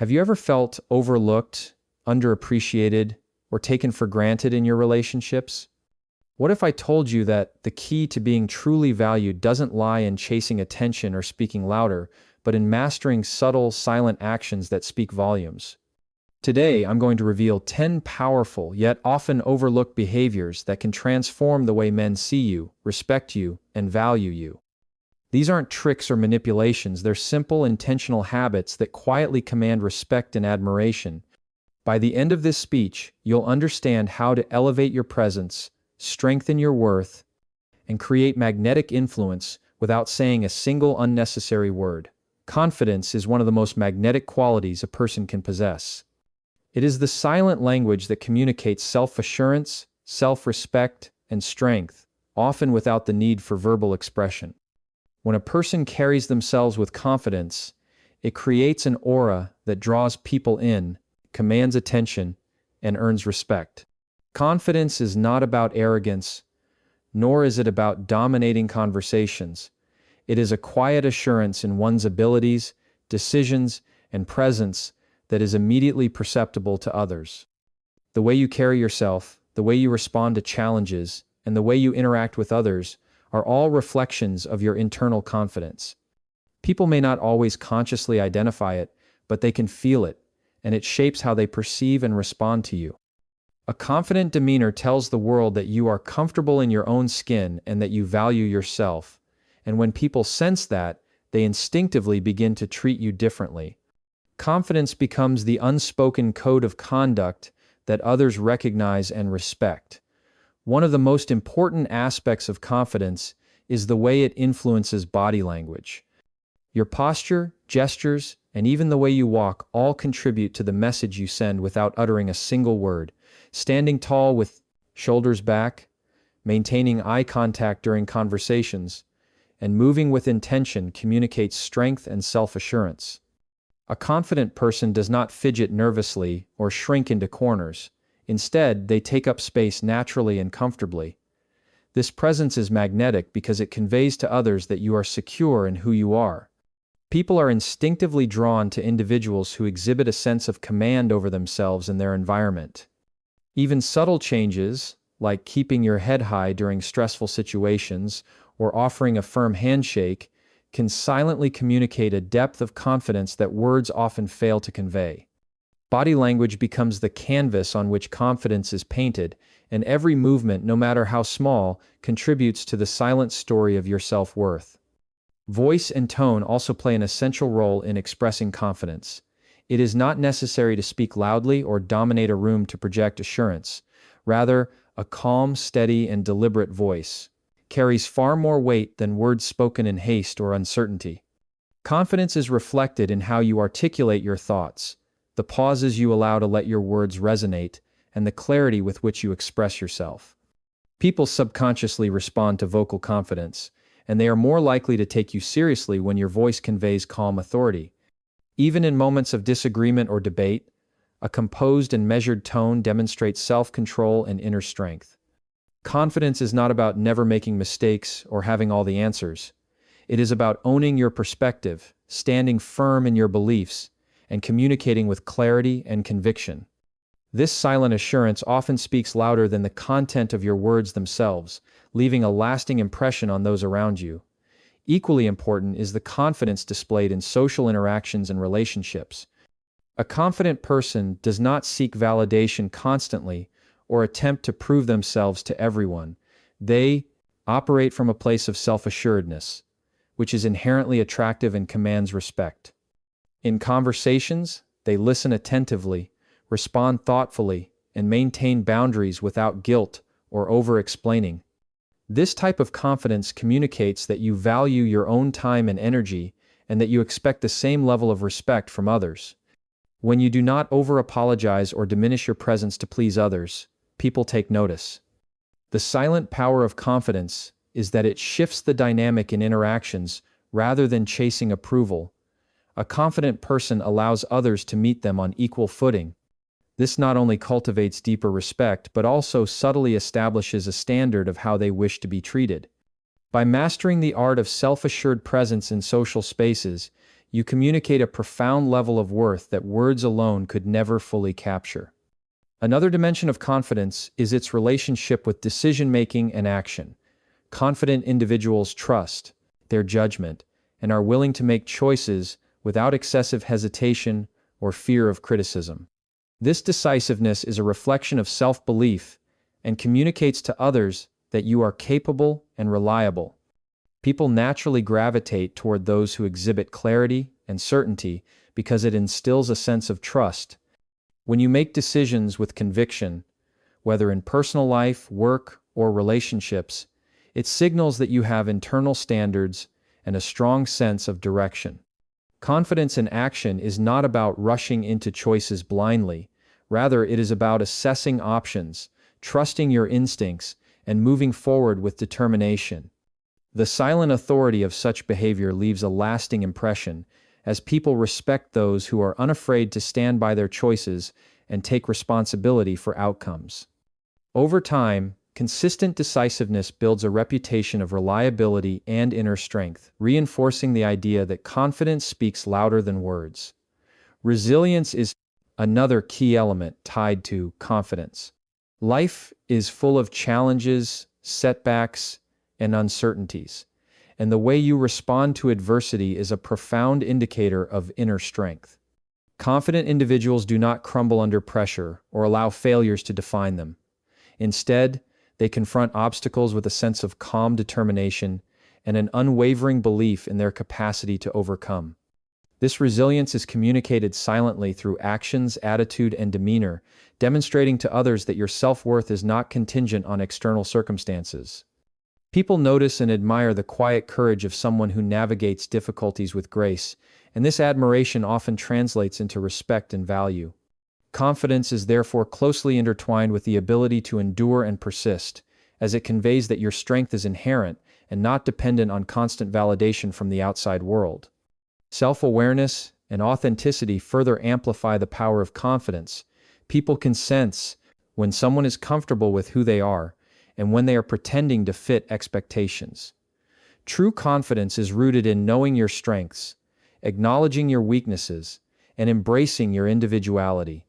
Have you ever felt overlooked, underappreciated, or taken for granted in your relationships? What if I told you that the key to being truly valued doesn't lie in chasing attention or speaking louder, but in mastering subtle, silent actions that speak volumes? Today, I'm going to reveal 10 powerful yet often overlooked behaviors that can transform the way men see you, respect you, and value you. These aren't tricks or manipulations, they're simple, intentional habits that quietly command respect and admiration. By the end of this speech, you'll understand how to elevate your presence, strengthen your worth, and create magnetic influence without saying a single unnecessary word. Confidence is one of the most magnetic qualities a person can possess. It is the silent language that communicates self-assurance, self-respect, and strength, often without the need for verbal expression. When a person carries themselves with confidence, it creates an aura that draws people in, commands attention, and earns respect. Confidence is not about arrogance, nor is it about dominating conversations. It is a quiet assurance in one's abilities, decisions, and presence that is immediately perceptible to others. The way you carry yourself, the way you respond to challenges, and the way you interact with others are all reflections of your internal confidence. People may not always consciously identify it, but they can feel it, and it shapes how they perceive and respond to you. A confident demeanor tells the world that you are comfortable in your own skin and that you value yourself, and when people sense that, they instinctively begin to treat you differently. Confidence becomes the unspoken code of conduct that others recognize and respect. One of the most important aspects of confidence is the way it influences body language. Your posture, gestures, and even the way you walk all contribute to the message you send without uttering a single word. Standing tall with shoulders back, maintaining eye contact during conversations, and moving with intention communicates strength and self-assurance. A confident person does not fidget nervously or shrink into corners. Instead, they take up space naturally and comfortably. This presence is magnetic because it conveys to others that you are secure in who you are. People are instinctively drawn to individuals who exhibit a sense of command over themselves and their environment. Even subtle changes, like keeping your head high during stressful situations or offering a firm handshake, can silently communicate a depth of confidence that words often fail to convey. Body language becomes the canvas on which confidence is painted, and every movement, no matter how small, contributes to the silent story of your self-worth. Voice and tone also play an essential role in expressing confidence. It is not necessary to speak loudly or dominate a room to project assurance. Rather, a calm, steady, and deliberate voice carries far more weight than words spoken in haste or uncertainty. Confidence is reflected in how you articulate your thoughts, the pauses you allow to let your words resonate, and the clarity with which you express yourself. People subconsciously respond to vocal confidence, and they are more likely to take you seriously when your voice conveys calm authority. Even in moments of disagreement or debate, a composed and measured tone demonstrates self-control and inner strength. Confidence is not about never making mistakes or having all the answers. It is about owning your perspective, standing firm in your beliefs, and communicating with clarity and conviction. This silent assurance often speaks louder than the content of your words themselves, leaving a lasting impression on those around you. Equally important is the confidence displayed in social interactions and relationships. A confident person does not seek validation constantly or attempt to prove themselves to everyone. They operate from a place of self-assuredness, which is inherently attractive and commands respect. In conversations, they listen attentively, respond thoughtfully, and maintain boundaries without guilt or over-explaining. This type of confidence communicates that you value your own time and energy and that you expect the same level of respect from others. When you do not over-apologize or diminish your presence to please others, people take notice. The silent power of confidence is that it shifts the dynamic in interactions rather than chasing approval. A confident person allows others to meet them on equal footing. This not only cultivates deeper respect, but also subtly establishes a standard of how they wish to be treated. By mastering the art of self-assured presence in social spaces, You communicate a profound level of worth that words alone could never fully capture. Another dimension of confidence is its relationship with decision-making and action. Confident individuals trust their judgment and are willing to make choices without excessive hesitation or fear of criticism. This decisiveness is a reflection of self-belief and communicates to others that you are capable and reliable. People naturally gravitate toward those who exhibit clarity and certainty because it instills a sense of trust. When you make decisions with conviction, whether in personal life, work, or relationships, it signals that you have internal standards and a strong sense of direction. Confidence in action is not about rushing into choices blindly. Rather, it is about assessing options, trusting your instincts, and moving forward with determination. The silent authority of such behavior leaves a lasting impression, as people respect those who are unafraid to stand by their choices and take responsibility for outcomes. Over time, consistent decisiveness builds a reputation of reliability and inner strength, reinforcing the idea that confidence speaks louder than words. Resilience is another key element tied to confidence. Life is full of challenges, setbacks, and uncertainties, and the way you respond to adversity is a profound indicator of inner strength. Confident individuals do not crumble under pressure or allow failures to define them. Instead, they confront obstacles with a sense of calm determination and an unwavering belief in their capacity to overcome. This resilience is communicated silently through actions, attitude, and demeanor, demonstrating to others that your self-worth is not contingent on external circumstances. People notice and admire the quiet courage of someone who navigates difficulties with grace, and this admiration often translates into respect and value. Confidence is therefore closely intertwined with the ability to endure and persist, as it conveys that your strength is inherent and not dependent on constant validation from the outside world. Self-awareness and authenticity further amplify the power of confidence. People can sense when someone is comfortable with who they are and when they are pretending to fit expectations. True confidence is rooted in knowing your strengths, acknowledging your weaknesses, and embracing your individuality.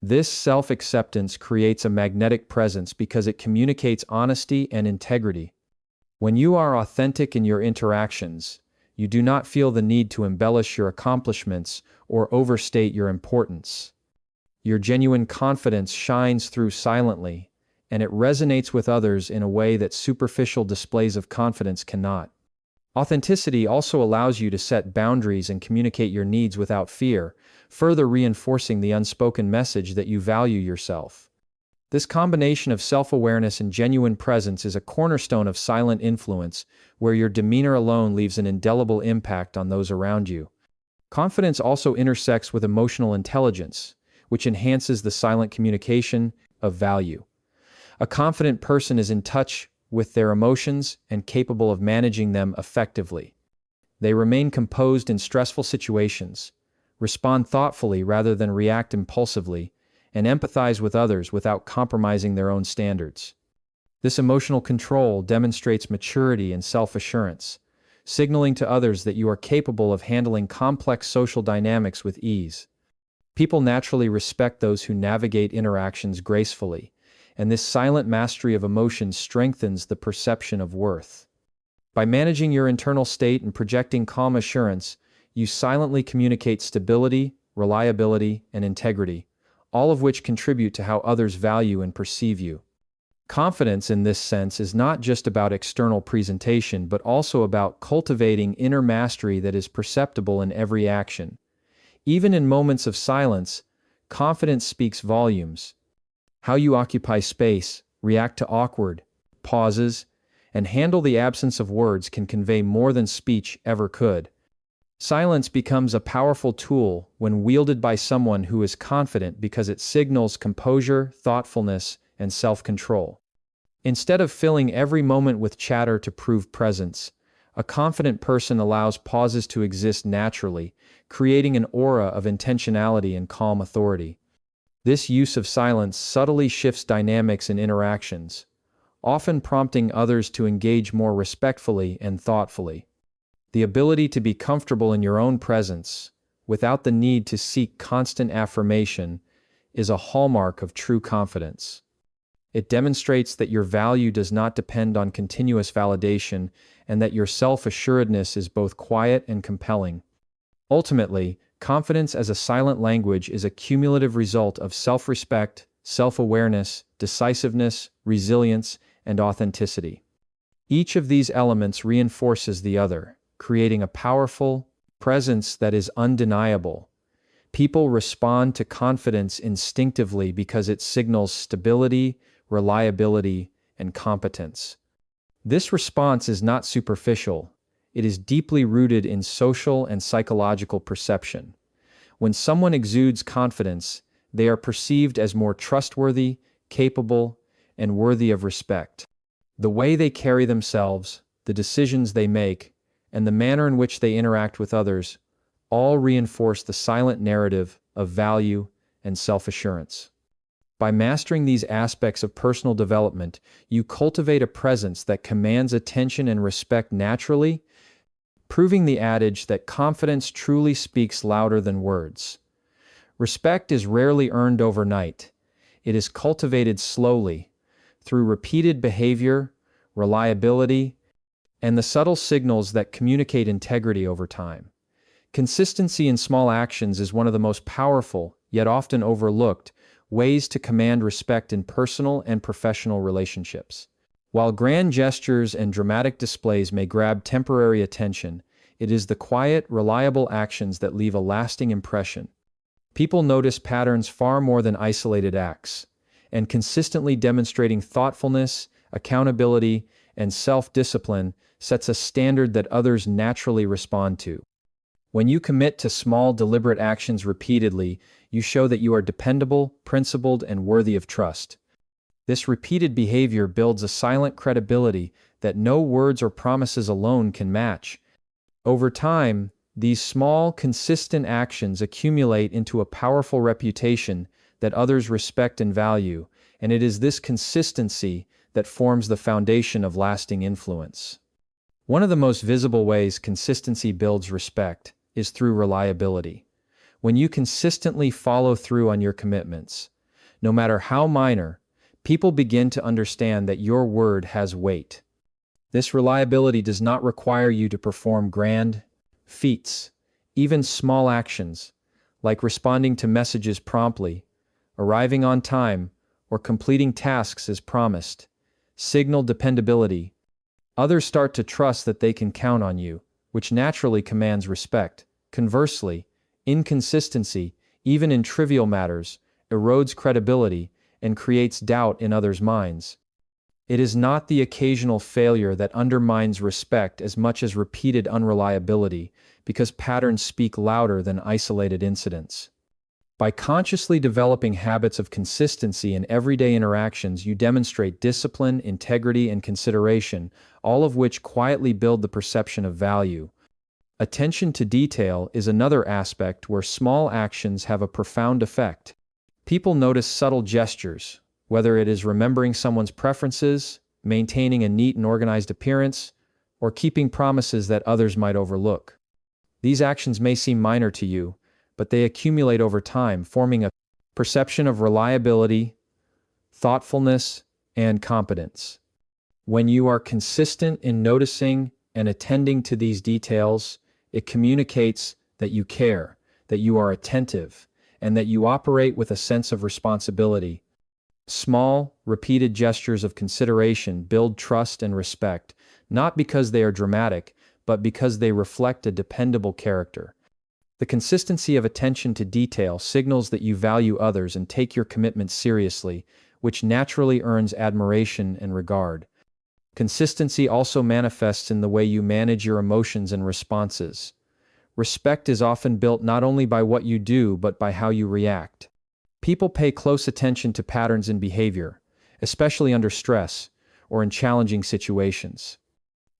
This self-acceptance creates a magnetic presence because it communicates honesty and integrity. When you are authentic in your interactions, you do not feel the need to embellish your accomplishments or overstate your importance. Your genuine confidence shines through silently, and it resonates with others in a way that superficial displays of confidence cannot. Authenticity also allows you to set boundaries and communicate your needs without fear, further reinforcing the unspoken message that you value yourself. This combination of self-awareness and genuine presence is a cornerstone of silent influence, where your demeanor alone leaves an indelible impact on those around you. Confidence also intersects with emotional intelligence, which enhances the silent communication of value. A confident person is in touch with their emotions and capable of managing them effectively. They remain composed in stressful situations, respond thoughtfully rather than react impulsively, and empathize with others without compromising their own standards. This emotional control demonstrates maturity and self-assurance, signaling to others that you are capable of handling complex social dynamics with ease. People naturally respect those who navigate interactions gracefully, and this silent mastery of emotions strengthens the perception of worth. By managing your internal state and projecting calm assurance, you silently communicate stability, reliability, and integrity, all of which contribute to how others value and perceive you. Confidence in this sense is not just about external presentation, but also about cultivating inner mastery that is perceptible in every action. Even in moments of silence, confidence speaks volumes. How you occupy space, react to awkward pauses, and handle the absence of words can convey more than speech ever could. Silence becomes a powerful tool when wielded by someone who is confident because it signals composure, thoughtfulness, and self-control. Instead of filling every moment with chatter to prove presence, a confident person allows pauses to exist naturally, creating an aura of intentionality and calm authority. This use of silence subtly shifts dynamics in interactions, often prompting others to engage more respectfully and thoughtfully. The ability to be comfortable in your own presence, without the need to seek constant affirmation, is a hallmark of true confidence. It demonstrates that your value does not depend on continuous validation and that your self-assuredness is both quiet and compelling. Ultimately, confidence as a silent language is a cumulative result of self-respect, self-awareness, decisiveness, resilience, and authenticity. Each of these elements reinforces the other, creating a powerful presence that is undeniable. People respond to confidence instinctively because it signals stability, reliability, and competence. This response is not superficial. It is deeply rooted in social and psychological perception. When someone exudes confidence, they are perceived as more trustworthy, capable, and worthy of respect. The way they carry themselves, the decisions they make, and the manner in which they interact with others all reinforce the silent narrative of value and self-assurance. By mastering these aspects of personal development, you cultivate a presence that commands attention and respect naturally, proving the adage that confidence truly speaks louder than words. Respect is rarely earned overnight. It is cultivated slowly, through repeated behavior, reliability, and the subtle signals that communicate integrity over time. Consistency in small actions is one of the most powerful, yet often overlooked, ways to command respect in personal and professional relationships. While grand gestures and dramatic displays may grab temporary attention, it is the quiet, reliable actions that leave a lasting impression. People notice patterns far more than isolated acts, and consistently demonstrating thoughtfulness, accountability, and self-discipline sets a standard that others naturally respond to. When you commit to small, deliberate actions repeatedly, you show that you are dependable, principled, and worthy of trust. This repeated behavior builds a silent credibility that no words or promises alone can match. Over time, these small, consistent actions accumulate into a powerful reputation that others respect and value, and it is this consistency that forms the foundation of lasting influence. One of the most visible ways consistency builds respect is through reliability. When you consistently follow through on your commitments, no matter how minor, people begin to understand that your word has weight. This reliability does not require you to perform grand feats. Even small actions, like responding to messages promptly, arriving on time, or completing tasks as promised, signal dependability. Others start to trust that they can count on you, which naturally commands respect. Conversely, inconsistency, even in trivial matters, erodes credibility and creates doubt in others' minds. It is not the occasional failure that undermines respect as much as repeated unreliability, because patterns speak louder than isolated incidents. By consciously developing habits of consistency in everyday interactions, you demonstrate discipline, integrity, and consideration, all of which quietly build the perception of value. Attention to detail is another aspect where small actions have a profound effect. People notice subtle gestures, whether it is remembering someone's preferences, maintaining a neat and organized appearance, or keeping promises that others might overlook. These actions may seem minor to you, but they accumulate over time, forming a perception of reliability, thoughtfulness, and competence. When you are consistent in noticing and attending to these details, it communicates that you care, that you are attentive, and that you operate with a sense of responsibility. Small, repeated gestures of consideration build trust and respect, not because they are dramatic, but because they reflect a dependable character. The consistency of attention to detail signals that you value others and take your commitments seriously, which naturally earns admiration and regard. Consistency also manifests in the way you manage your emotions and responses. Respect is often built not only by what you do, but by how you react. People pay close attention to patterns in behavior, especially under stress or in challenging situations.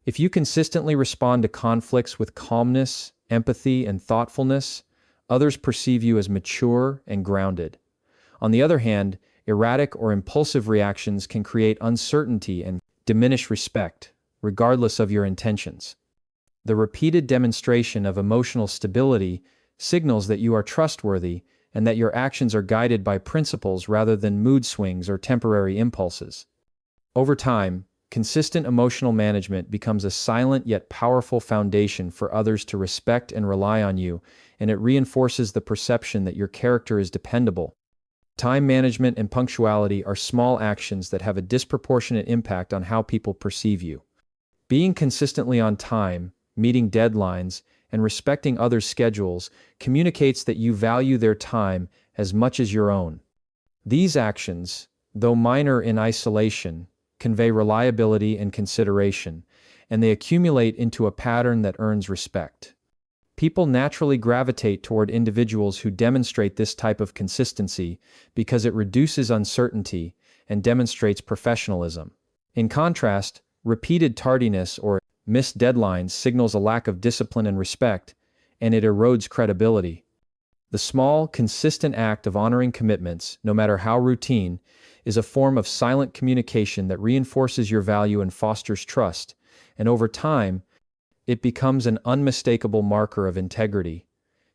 If you consistently respond to conflicts with calmness, empathy, and thoughtfulness, others perceive you as mature and grounded. On the other hand, erratic or impulsive reactions can create uncertainty and diminish respect, regardless of your intentions. The repeated demonstration of emotional stability signals that you are trustworthy and that your actions are guided by principles rather than mood swings or temporary impulses. Over time, consistent emotional management becomes a silent yet powerful foundation for others to respect and rely on you, and it reinforces the perception that your character is dependable. Time management and punctuality are small actions that have a disproportionate impact on how people perceive you. Being consistently on time, meeting deadlines, and respecting others' schedules communicates that you value their time as much as your own. These actions, though minor in isolation, convey reliability and consideration, and they accumulate into a pattern that earns respect. People naturally gravitate toward individuals who demonstrate this type of consistency because it reduces uncertainty and demonstrates professionalism. In contrast, repeated tardiness or missed deadlines signals a lack of discipline and respect, and it erodes credibility. The small, consistent act of honoring commitments, no matter how routine, is a form of silent communication that reinforces your value and fosters trust, and over time, it becomes an unmistakable marker of integrity.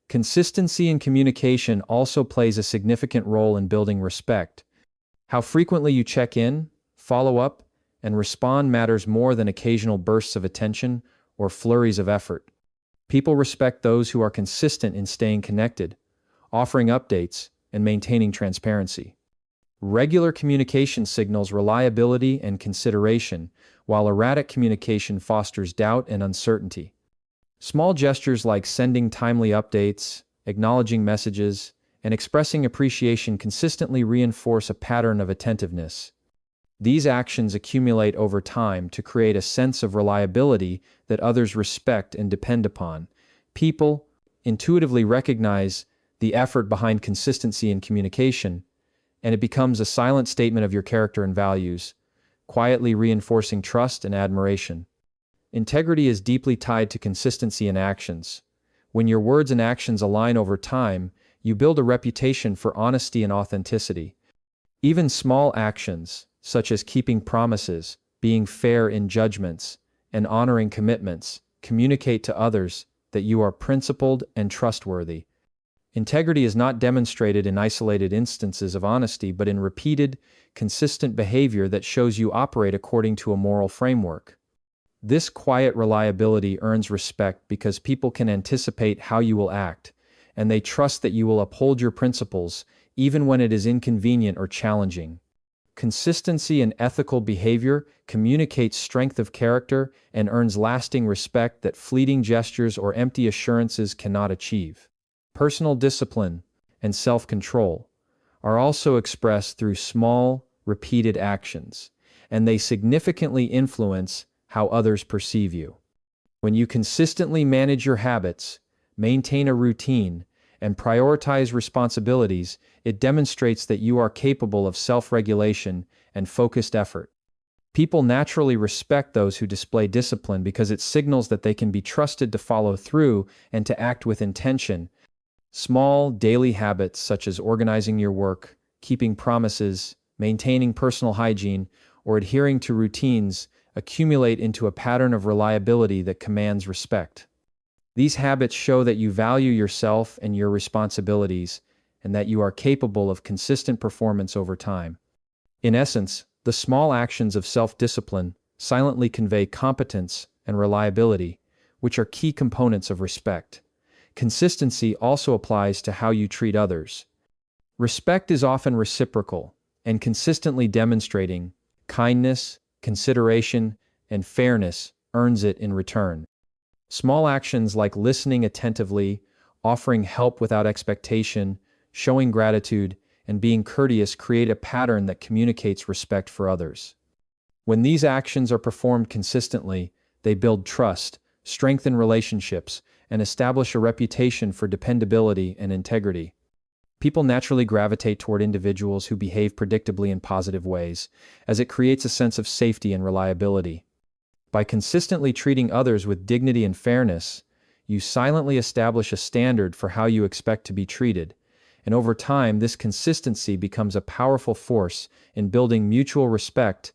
Consistency in communication also plays a significant role in building respect. How frequently you check in, follow up, and respond matters more than occasional bursts of attention or flurries of effort. People respect those who are consistent in staying connected, offering updates, and maintaining transparency. Regular communication signals reliability and consideration, while erratic communication fosters doubt and uncertainty. Small gestures like sending timely updates, acknowledging messages, and expressing appreciation consistently reinforce a pattern of attentiveness. These actions accumulate over time to create a sense of reliability that others respect and depend upon. People intuitively recognize the effort behind consistency in communication, and it becomes a silent statement of your character and values, quietly reinforcing trust and admiration. Integrity is deeply tied to consistency in actions. When your words and actions align over time, you build a reputation for honesty and authenticity. Even small actions, such as keeping promises, being fair in judgments, and honoring commitments, communicate to others that you are principled and trustworthy. Integrity is not demonstrated in isolated instances of honesty, but in repeated, consistent behavior that shows you operate according to a moral framework. This quiet reliability earns respect because people can anticipate how you will act, and they trust that you will uphold your principles, even when it is inconvenient or challenging. Consistency in ethical behavior communicates strength of character and earns lasting respect that fleeting gestures or empty assurances cannot achieve. Personal discipline and self-control are also expressed through small, repeated actions, and they significantly influence how others perceive you. When you consistently manage your habits, maintain a routine, and prioritize responsibilities, it demonstrates that you are capable of self-regulation and focused effort. People naturally respect those who display discipline because it signals that they can be trusted to follow through and to act with intention. Small, daily habits such as organizing your work, keeping promises, maintaining personal hygiene, or adhering to routines accumulate into a pattern of reliability that commands respect. These habits show that you value yourself and your responsibilities, and that you are capable of consistent performance over time. In essence, the small actions of self-discipline silently convey competence and reliability, which are key components of respect. Consistency also applies to how you treat others. Respect is often reciprocal, and consistently demonstrating kindness, consideration, and fairness earns it in return. Small actions like listening attentively, offering help without expectation, showing gratitude, and being courteous create a pattern that communicates respect for others. When these actions are performed consistently, they build trust, strengthen relationships, and establish a reputation for dependability and integrity. People naturally gravitate toward individuals who behave predictably in positive ways, as it creates a sense of safety and reliability. By consistently treating others with dignity and fairness, you silently establish a standard for how you expect to be treated, and over time, this consistency becomes a powerful force in building mutual respect.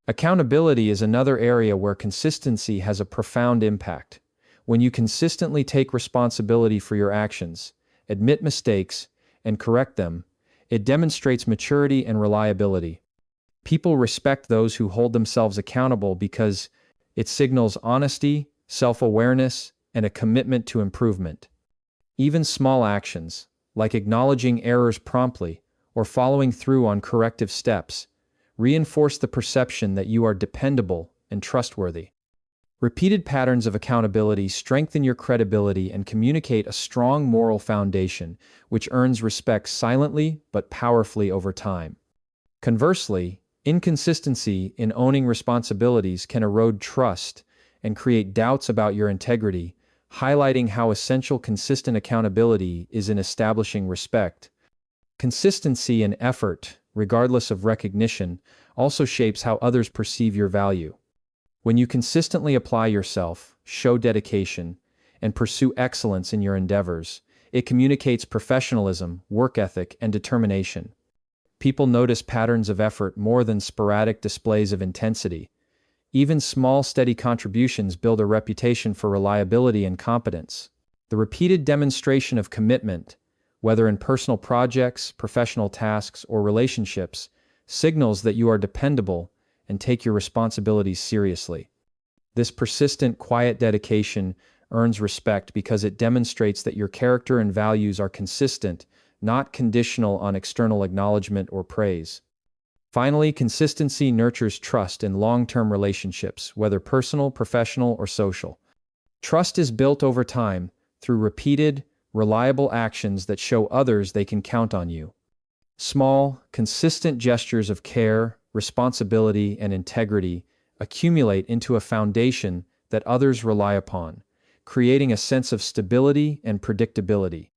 Accountability is another area where consistency has a profound impact. When you consistently take responsibility for your actions, admit mistakes, and correct them, it demonstrates maturity and reliability. People respect those who hold themselves accountable because it signals honesty, self-awareness, and a commitment to improvement. Even small actions, like acknowledging errors promptly or following through on corrective steps, reinforce the perception that you are dependable and trustworthy. Repeated patterns of accountability strengthen your credibility and communicate a strong moral foundation, which earns respect silently but powerfully over time. Conversely, inconsistency in owning responsibilities can erode trust and create doubts about your integrity, highlighting how essential consistent accountability is in establishing respect. Consistency and effort, regardless of recognition, also shapes how others perceive your value. When you consistently apply yourself, show dedication, and pursue excellence in your endeavors, it communicates professionalism, work ethic, and determination. People notice patterns of effort more than sporadic displays of intensity. Even small, steady contributions build a reputation for reliability and competence. The repeated demonstration of commitment, whether in personal projects, professional tasks, or relationships, signals that you are dependable and take your responsibilities seriously. This persistent, quiet dedication earns respect because it demonstrates that your character and values are consistent, not conditional on external acknowledgement or praise. Finally, consistency nurtures trust in long-term relationships, whether personal, professional, or social. Trust is built over time through repeated, reliable actions that show others they can count on you. Small, consistent gestures of care, responsibility, and integrity accumulate into a foundation that others rely upon, creating a sense of stability and predictability.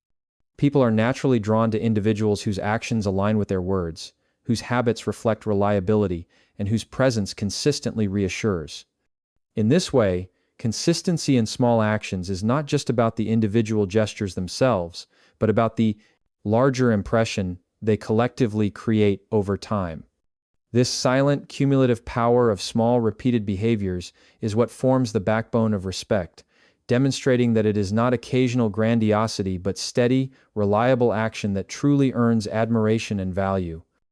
People are naturally drawn to individuals whose actions align with their words, whose habits reflect reliability, and whose presence consistently reassures. In this way, consistency in small actions is not just about the individual gestures themselves, but about the larger impression they collectively create over time. This silent, cumulative power of small, repeated behaviors is what forms the backbone of respect, demonstrating that it is not occasional grandiosity but steady, reliable action that truly earns admiration and value.